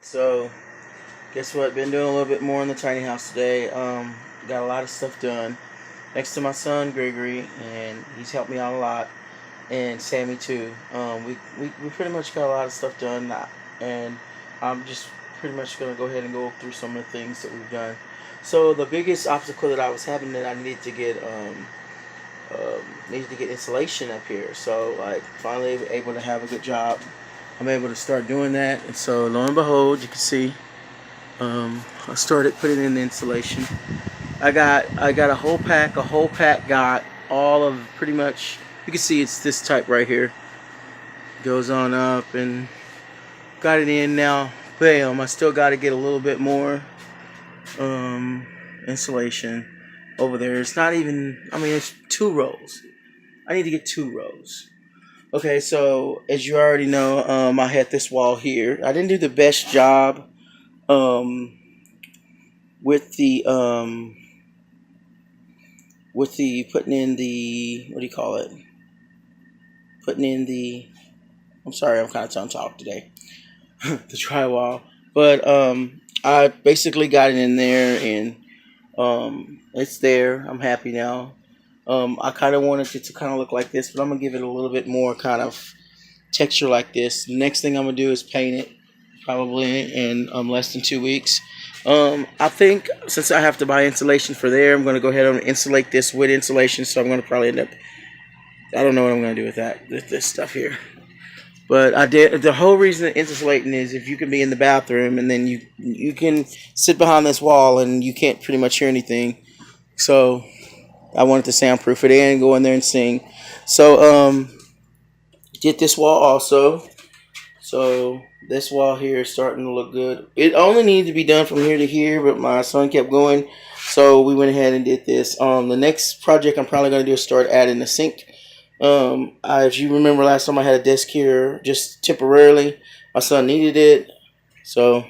So, guess what? Been doing a little bit more in the tiny house today. Got a lot of stuff done. Thanks to my son Gregory, and he's helped me out a lot, and Sammy too. We pretty much got a lot of stuff done, and I'm just pretty much gonna go ahead and go through some of the things that we've done. So the biggest obstacle that I was having that I needed to get insulation up here. So like finally able to have a good job. I'm able to start doing that, and so lo and behold, you can see I started putting in the insulation. I got a whole pack. A whole pack got all of pretty much. You can see it's this type right here. Goes on up and got it in now. Bam! I still got to get a little bit more insulation over there. It's not even. I mean, it's 2 rows. I need to get 2 rows. Okay, so as you already know, I had this wall here. I didn't do the best job um, with the putting in the, what do you call it? Putting in the, I'm sorry, I'm kind of tongue talk today. The drywall, but I basically got it in there, and it's there. I'm happy now. I kind of wanted it to kind of look like this, but I'm gonna give it a little bit more kind of texture like this. The next thing I'm gonna do is paint it, probably in less than 2 weeks. I think since I have to buy insulation for there, I'm gonna go ahead and insulate this with insulation. So I'm gonna probably end up. I don't know what I'm gonna do with that, with this stuff here. But I did. The whole reason insulating is if you can be in the bathroom and then you can sit behind this wall and you can't pretty much hear anything. So I wanted to soundproof it and go in there and sing. So did this wall also. So this wall here is starting to look good. It only needed to be done from here to here, but my son kept going, so we went ahead and did this. The next project I'm probably going to do is start adding a sink. If you remember last time I had a desk here just temporarily, my son needed it, so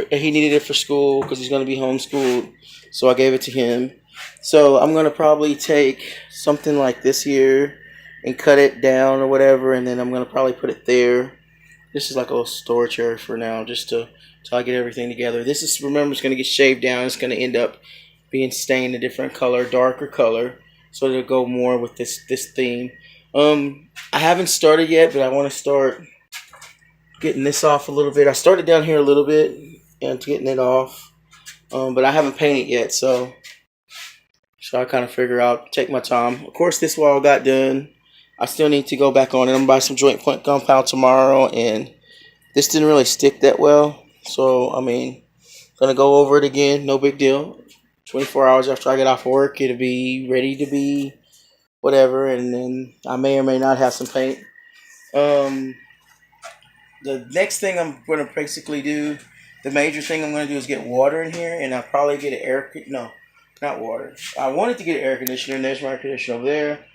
he needed it for school because he's going to be homeschooled, so I gave it to him. So I'm going to probably take something like this here and cut it down or whatever, and then I'm going to probably put it there. This is like a little storage area for now, just to till I get everything together. This is, remember, it's going to get shaved down. It's going to end up being stained a different color, darker color, so it'll go more with this theme. I haven't started yet, but I want to start getting this off a little bit. I started down here a little bit and getting it off, but I haven't painted yet, so I kind of figure out, take my time. Of course, this wall got done. I still need to go back on it. I'm gonna buy some joint point compound tomorrow, and this didn't really stick that well. So I mean, gonna go over it again. No big deal. 24 hours after I get off work, it'll be ready to be whatever, and then I may or may not have some paint. Um, the next thing I'm gonna basically do, the major thing I'm gonna do is get water in here, and I'll probably get an no, not water. I wanted to get an air conditioner, and there's my air conditioner over there.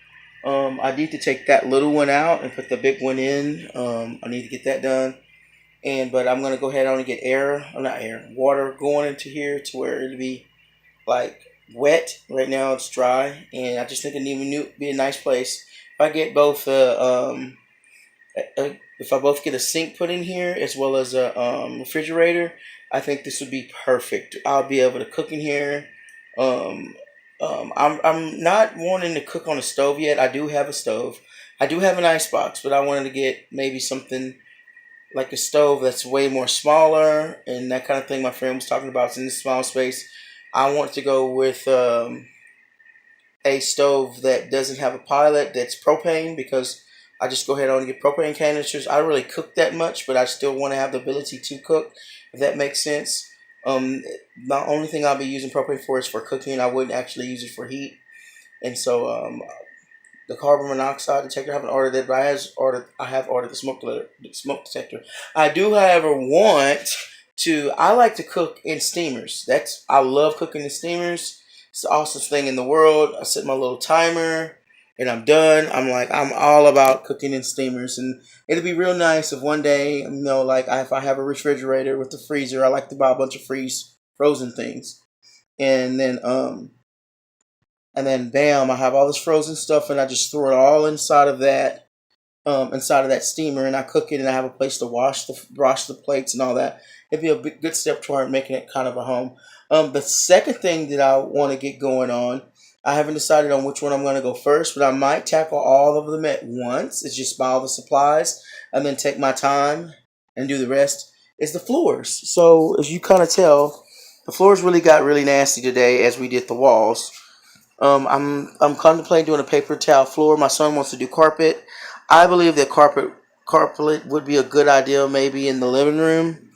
I need to take that little one out and put the big one in. I need to get that done. But I'm gonna go ahead on and get water going into here to where it'll be like wet. Right now it's dry, and I just think it be a nice place. If I get both, if I both get a sink put in here as well as a refrigerator, I think this would be perfect. I'll be able to cook in here. Um, I'm not wanting to cook on a stove yet. I do have a stove. I do have an ice box, but I wanted to get maybe something like a stove that's way more smaller and that kind of thing. My friend was talking about, it's in this small space. I want to go with a stove that doesn't have a pilot, that's propane, because I just go ahead on and get propane canisters. I don't really cook that much, but I still want to have the ability to cook, if that makes sense. The only thing I'll be using propane for is for cooking. I wouldn't actually use it for heat. And so the carbon monoxide detector, I haven't ordered it, but I have ordered the smoke detector. I do, however, I like to cook in steamers. I love cooking in steamers. It's the awesomest thing in the world. I set my little timer and I'm done. I'm all about cooking in steamers, and it'd be real nice if one day, if I have a refrigerator with the freezer, I like to buy a bunch of frozen things, and then bam, I have all this frozen stuff, and I just throw it all inside of that, inside of that steamer, and I cook it, and I have a place to wash the plates and all that. It'd be a good step toward making it kind of a home. The second thing that I want to get going on, I haven't decided on which one I'm going to go first, but I might tackle all of them at once. It's just buy all the supplies and then take my time and do the rest. Is the floors. So as you kind of tell, the floors really got really nasty today as we did the walls. I'm contemplating doing a paper towel floor. My son wants to do carpet. I believe that carpet would be a good idea, maybe in the living room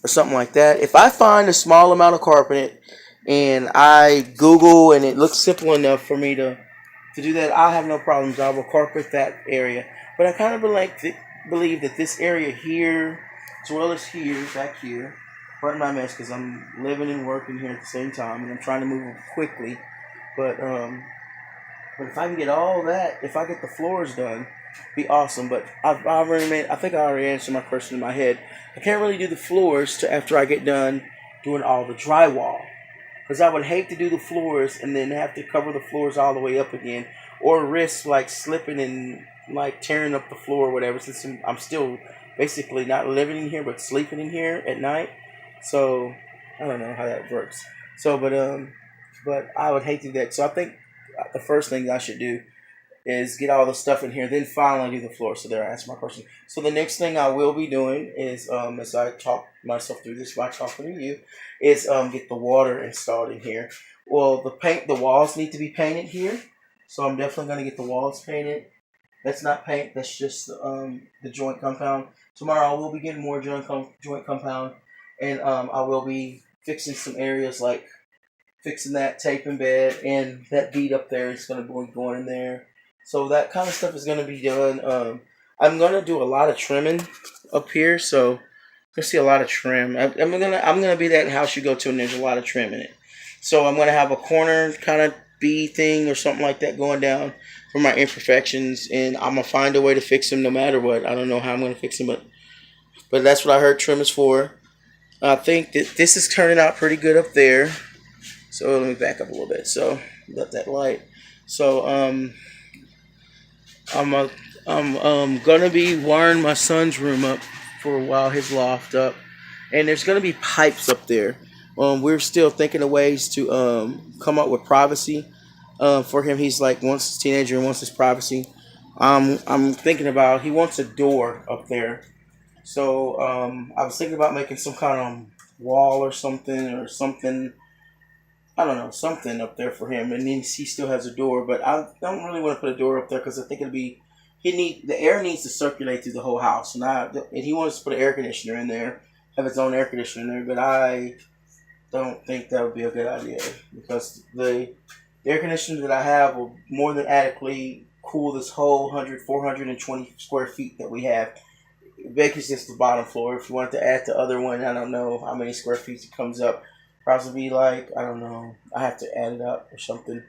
or something like that. If I find a small amount of carpet and I Google and it looks simple enough for me to do that, I have no problems. I will carpet that area. But I kind of believe that this area here, as well as here, back here, pardon my mess because I'm living and working here at the same time and I'm trying to move quickly. But if I can get all that, if I get the floors done, be awesome. But I think I already answered my question in my head. I can't really do the floors till after I get done doing all the drywall. Because I would hate to do the floors and then have to cover the floors all the way up again. Or risk like slipping and like tearing up the floor or whatever. Since I'm still basically not living in here but sleeping in here at night. So I don't know how that works. So but I would hate to do that. So I think the first thing I should do is get all the stuff in here, then finally do the floor. So there, I answered my question. So the next thing I will be doing is, as I talk myself through this by talking to you, is get the water installed in here. Well, the walls need to be painted here. So I'm definitely going to get the walls painted. That's not paint, that's just the joint compound. Tomorrow I will be getting more joint compound. And I will be fixing some areas like fixing that taping bed, and that bead up there is going to be going in there. So that kind of stuff is going to be done. I'm going to do a lot of trimming up here, so you'll see a lot of trim. I'm gonna be that house you go to and there's a lot of trim in it. So I'm going to have a corner kind of bead thing or something like that going down for my imperfections, and I'm going to find a way to fix them no matter what. I don't know how I'm going to fix them, but that's what I heard trim is for. I think that this is turning out pretty good up there. So let me back up a little bit. So let that light. So I'm gonna be wiring my son's room up for a while, his loft up, and there's gonna be pipes up there. We're still thinking of ways to come up with privacy for him. He's like wants a teenager and wants his privacy. I'm thinking about he wants a door up there. So I was thinking about making some kind of wall or something. I don't know, something up there for him, and then he still has a door. But I don't really want to put a door up there because I think the air needs to circulate through the whole house, and he wants to put an air conditioner in there, have his own air conditioner in there. But I don't think that would be a good idea because the air conditioner that I have will more than adequately cool this whole 420 square feet that we have. Basically, just the bottom floor. If you wanted to add the other one, I don't know how many square feet it comes up. Probably like, I don't know, I have to add it up or something.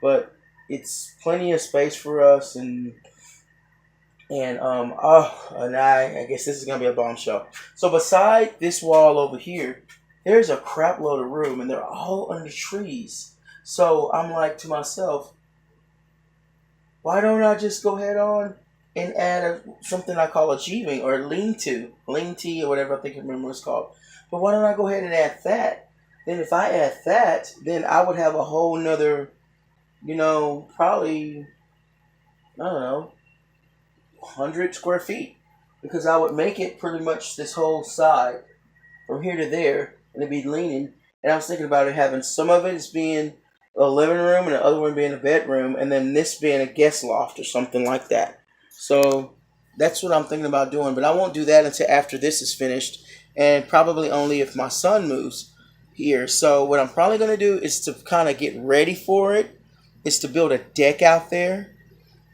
But it's plenty of space for us, and I guess this is gonna be a bombshell. So beside this wall over here, there's a crap load of room, and they're all under trees. So I'm like to myself, why don't I just go head on and add something I call a G-wing or a lean-to or whatever I think I remember what it's called. But why don't I go ahead and add that? Then if I add that, then I would have a whole nother, probably, I don't know, 100 square feet. Because I would make it pretty much this whole side from here to there, and it'd be leaning. And I was thinking about it having some of it as being a living room and the other one being a bedroom, and then this being a guest loft or something like that. So that's what I'm thinking about doing. But I won't do that until after this is finished, and probably only if my son moves here. So what I'm probably going to do is to kind of get ready for it, is to build a deck out there,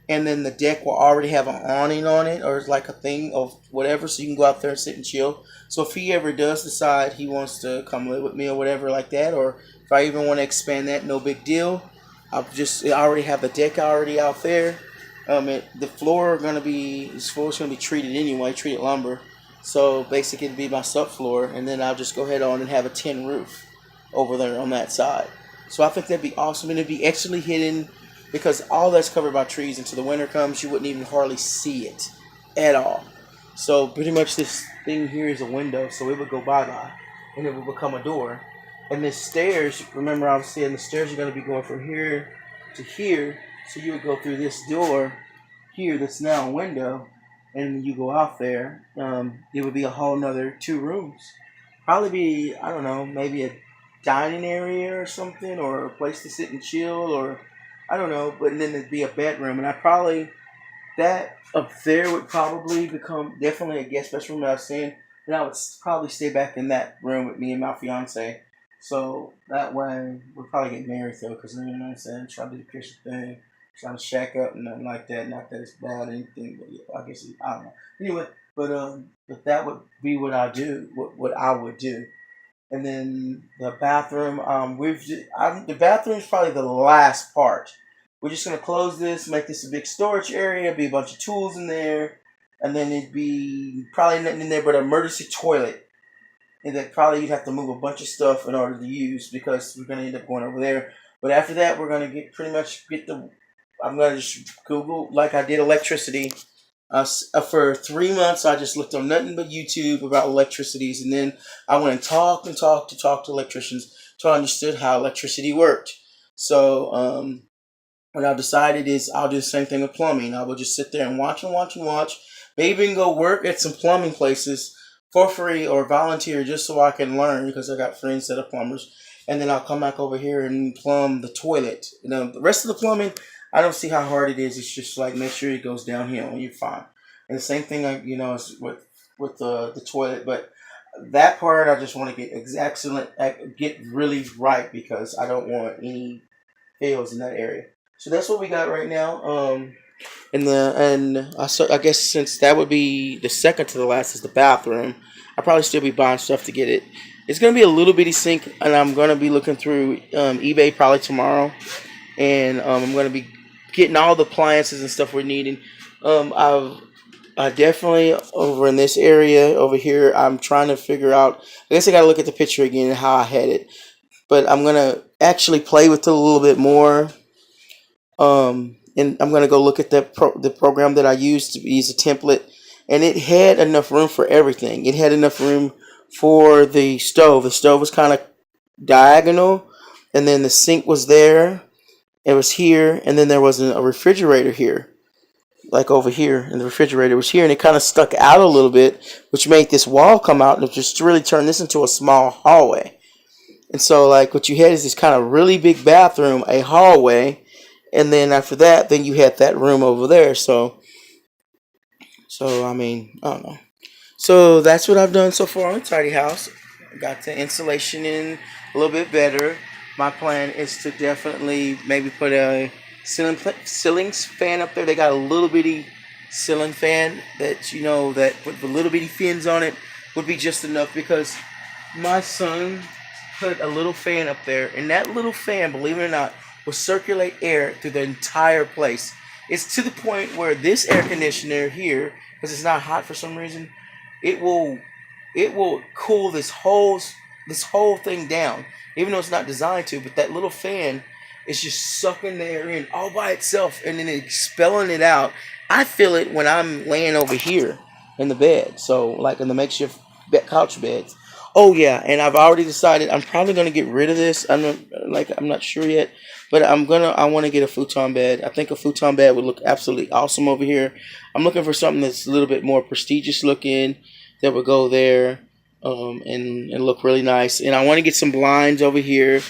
and then the deck will already have an awning on it or like a thing of whatever, so you can go out there and sit and chill. So if he ever does decide he wants to come live with me or whatever like that, or if I even want to expand that, no big deal. I already have the deck already out there. The floor is going to be treated anyway, treated lumber. So basically it'd be my subfloor, and then I'll just go ahead on and have a tin roof over there on that side. So I think that'd be awesome, and it'd be actually hidden because all that's covered by trees. Until the winter comes, you wouldn't even hardly see it at all. So pretty much this thing here is a window, so it would go bye-bye, and it would become a door. And the stairs, remember I was saying the stairs are going to be going from here to here, so you would go through this door here that's now a window, and you go out there. It would be a whole nother 2 rooms. Probably be, I don't know, maybe a dining area or something, or a place to sit and chill, or I don't know, but then it'd be a bedroom, and I probably that up there would probably become definitely a guest bedroom that I was saying, and I would probably stay back in that room with me and my fiance. So that way we'll probably get married though, because you know what I'm saying, try to do the Christian thing, trying to shack up and nothing like that. Not that it's bad or anything, but yeah, I guess I don't know. Anyway, but that would be what I do, what I would do. And then the bathroom, the bathroom is probably the last part. We're just gonna close this, make this a big storage area, be a bunch of tools in there, and then it'd be probably nothing in there but an emergency toilet. And then probably you'd have to move a bunch of stuff in order to use, because we're gonna end up going over there. But after that, we're gonna I'm gonna just Google like I did electricity. For 3 months, I just looked on nothing but YouTube about electricities, and then I went and talked to electricians until I understood how electricity worked. So what I've decided is I'll do the same thing with plumbing. I will just sit there and watch and watch and watch. Maybe even go work at some plumbing places for free or volunteer just so I can learn, because I got friends that are plumbers. And then I'll come back over here and plumb the toilet. The rest of the plumbing, I don't see how hard it is. It's just like make sure it goes downhill and you're fine. And the same thing, is with the toilet. But that part, I just want to get really right, because I don't want any fails in that area. So that's what we got right now. I guess since that would be the second to the last is the bathroom, I'll probably still be buying stuff to get it. It's gonna be a little bitty sink, and I'm gonna be looking through eBay probably tomorrow, and I'm gonna be getting all the appliances and stuff we're needing. I definitely over in this area over here, I'm trying to figure out. I guess I gotta look at the picture again and how I had it, but I'm gonna actually play with it a little bit more. And I'm gonna go look at the program that I used to use a template, and it had enough room for everything. It had enough room for the stove. The stove was kind of diagonal, and then the sink was there. It was here, and then there was a refrigerator here, like over here, and the refrigerator was here, and it kind of stuck out a little bit, which made this wall come out, and just really turned this into a small hallway. And so, like, what you had is this kind of really big bathroom, a hallway, and then after that, then you had that room over there. So I mean, I don't know. So that's what I've done so far on the tiny house. Got the insulation in a little bit better. My plan is to definitely maybe put a ceiling fan up there. They got a little bitty ceiling fan that with the little bitty fins on it would be just enough, because my son put a little fan up there, and that little fan, believe it or not, will circulate air through the entire place. It's to the point where this air conditioner here, because it's not hot for some reason, it will cool this whole thing down, even though it's not designed to. But that little fan is just sucking the air in all by itself and then expelling it out. I feel it when I'm laying over here in the bed, so like in the makeshift couch beds. Oh yeah, and I've already decided I'm probably gonna get rid of this. I'm not sure yet, but I want to get a futon bed. I think a futon bed would look absolutely awesome over here. I'm looking for something that's a little bit more prestigious looking that would go there, and look really nice. And I want to get some blinds over here.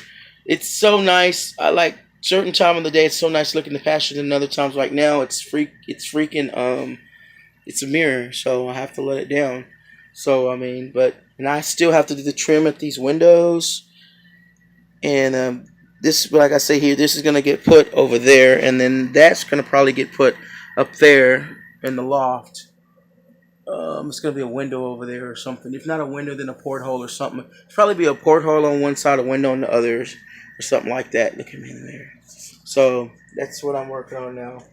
It's so nice. I like certain time of the day. It's so nice looking the pastures, and other times like now it's freaking it's a mirror, so I have to let it down. So I mean, and I still have to do the trim at these windows, and this, like I say here, this is gonna get put over there, and then that's gonna probably get put up there in the loft. It's gonna be a window over there or something. If not a window, then a porthole or something. It's probably be a porthole on one side, a window on the others, or something like that. Look at me in there. So that's what I'm working on now.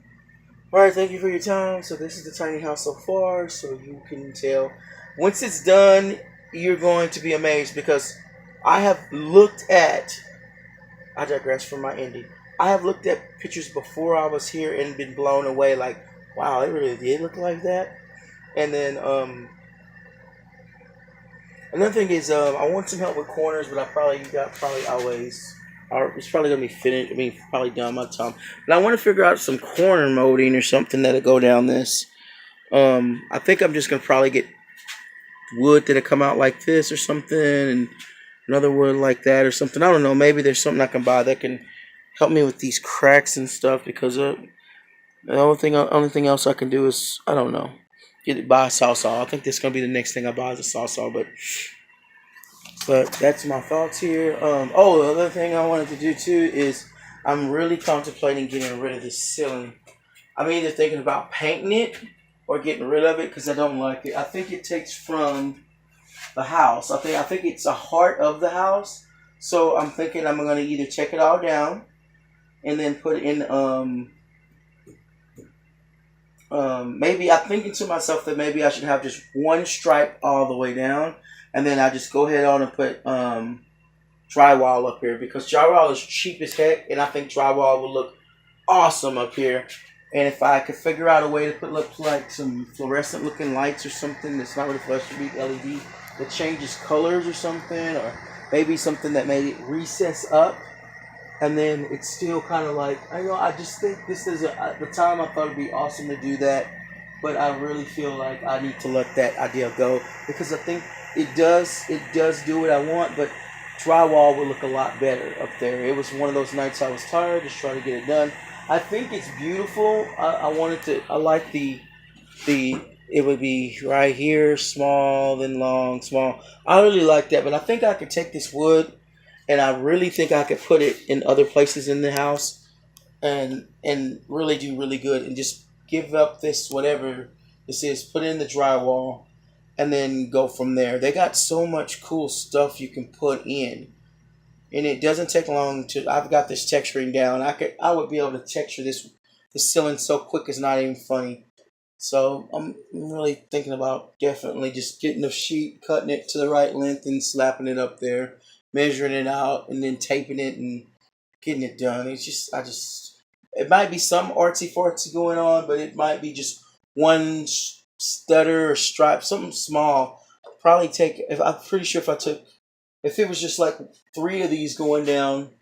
Alright, thank you for your time. So this is the tiny house so far, so you can tell. Once it's done, you're going to be amazed, because I have looked at, I digress from my ending. I have looked at pictures before I was here and been blown away. Like, wow, it really did look like that. And then another thing is, I want some help with corners, but I probably got probably always. It's probably gonna be finished. I mean, probably done by the time. But I want to figure out some corner molding or something that'll go down this. I think I'm just gonna probably get wood that'll come out like this or something, and another wood like that or something. I don't know. Maybe there's something I can buy that can help me with these cracks and stuff. Because the only thing else I can do is I don't know. Buy a saw saw. I think this is gonna be the next thing I buy is a saw saw. But that's my thoughts here. Oh, the other thing I wanted to do too is I'm really contemplating getting rid of this ceiling. I'm either thinking about painting it or getting rid of it because I don't like it. I think it takes from the house. I think it's a heart of the house. So I'm thinking I'm gonna either check it all down and then put in maybe I'm thinking to myself that maybe I should have just one stripe all the way down, and then I just go ahead on and put drywall up here because drywall is cheap as heck, and I think drywall will look awesome up here. And if I could figure out a way to put look like some fluorescent looking lights or something that's not really flash to be LED that changes colors or something, or maybe something that made it recess up and then it's still kind of like I just think this is at the time I thought it'd be awesome to do that, but I really feel like I need to let that idea go because I think it does do what I want, but drywall would look a lot better up there. It was one of those nights I was tired, just trying to get it done. I think it's beautiful. I wanted to. I like the. It would be right here, small, then long, small. I really like that, but I think I could take this wood and I really think I could put it in other places in the house and really do really good and just give up this whatever this is, put it in the drywall, and then go from there. They got so much cool stuff you can put in, and it doesn't take long to. I've got this texturing down. I would be able to texture this ceiling so quick it's not even funny. So I'm really thinking about definitely just getting the sheet, cutting it to the right length, and slapping it up there, measuring it out, and then taping it and getting it done. It's just it might be some artsy fartsy going on, but it might be just one stutter or stripe, something small. Probably take if I'm pretty sure if it was just like three of these going down,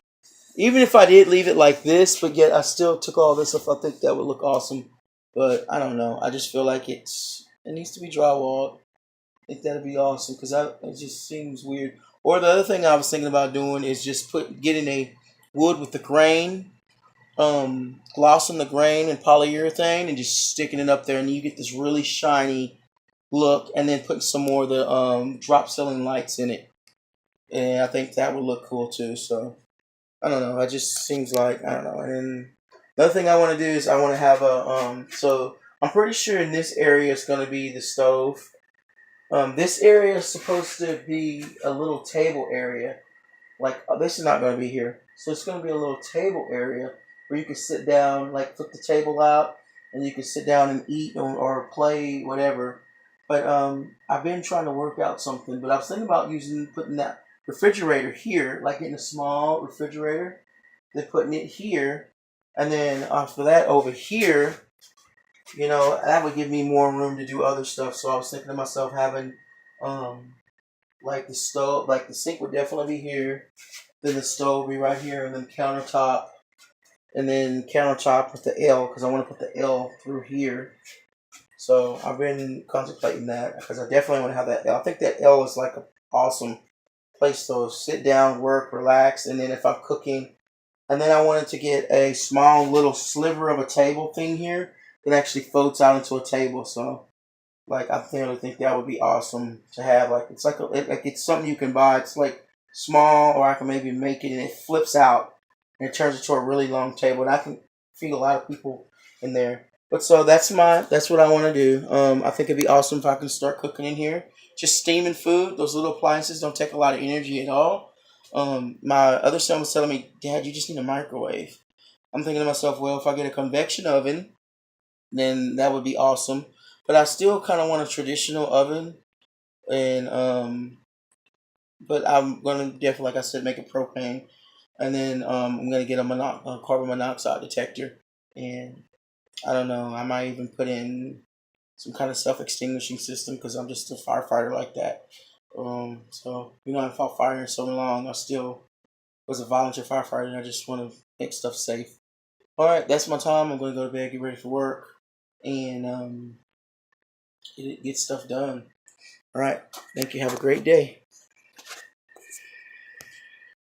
even if I did leave it like this, but yet I still took all this off, I think that would look awesome. But I don't know. I just feel like it needs to be drywalled. I think that'd be awesome because it just seems weird. Or the other thing I was thinking about doing is just getting a wood with the grain, glossing the grain and polyurethane, and just sticking it up there, and you get this really shiny look. And then putting some more of the drop ceiling lights in it, and I think that would look cool too. So I don't know. It just seems like I don't know. And then the other thing I want to do is I want to have a So I'm pretty sure in this area it's going to be the stove. This area is supposed to be a little table area. Like this is not going to be here, so it's going to be a little table area where you can sit down, like flip the table out, and you can sit down and eat or play whatever. But I've been trying to work out something, but I was thinking about putting that refrigerator here, like getting a small refrigerator, then putting it here, and then after that over here, that would give me more room to do other stuff. So I was thinking to myself having, like the stove, like the sink would definitely be here, then the stove would be right here, and then countertop, with the L because I want to put the L through here. So I've been contemplating that because I definitely want to have that L. I think that L is like an awesome place to sit down, work, relax, and then if I'm cooking, and then I wanted to get a small little sliver of a table thing here that actually floats out into a table. So, like, I really think that would be awesome to have. Like, it's like it's something you can buy. It's like small, or I can maybe make it and it flips out and it turns into a really long table, and I can feed a lot of people in there. But so that's what I want to do. I think it'd be awesome if I can start cooking in here, just steaming food. Those little appliances don't take a lot of energy at all. My other son was telling me, Dad, you just need a microwave. I'm thinking to myself, well, if I get a convection oven, then that would be awesome. But I still kind of want a traditional oven, and but I'm gonna definitely, like I said, make it propane. And then I'm gonna get a carbon monoxide detector, and I don't know. I might even put in some kind of self-extinguishing system because I'm just a firefighter like that. So I fought fire in so long. I still was a volunteer firefighter, and I just want to make stuff safe. All right, that's my time. I'm gonna go to bed, get ready for work, and get stuff done. All right, thank you. Have a great day.